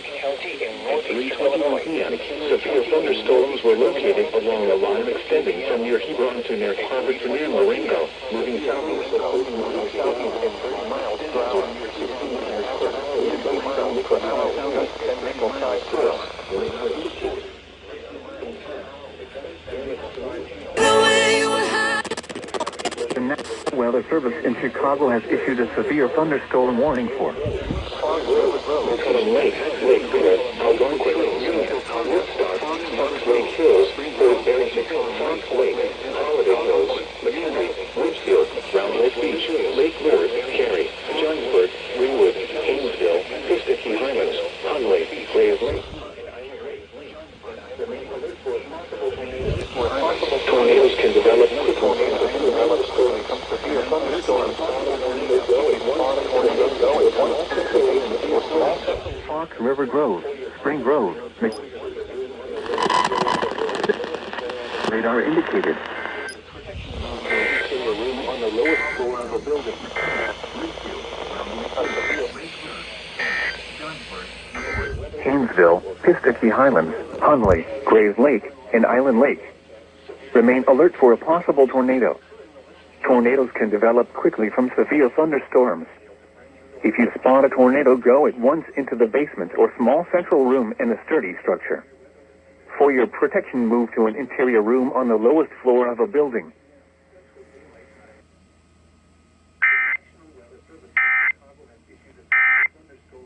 Lake County in northeast Illinois. Severe thunderstorms were located along a line extending from near Hebron to near Harvard to near Marengo, moving southeast at 30 miles per hour. The Weather Service in Chicago has issued a severe thunderstorm warning for Lake, Algonquin, Woodstock, Fox Lake Hills, Old Barrington, Fox Lake, Holiday Hills, McHenry, Woodsfield, Round Lake Beach, Lake Lure, Cary, Johnsburg, Greenwood, Haynesville, Pistakee Highlands, Hunley, Grave Lake. Tornadoes can develop quickly. Fox River Grove, Spring Grove, radar indicated. In the room on the lowest floor of a building. Haynesville, Pistakee Highlands, Hunley, Grave Lake, and Island Lake. Remain alert for a possible tornado. Tornadoes can develop quickly from severe thunderstorms. If you spot a tornado, go at once into the basement or small central room in a sturdy structure. For your protection, move to an interior room on the lowest floor of a building.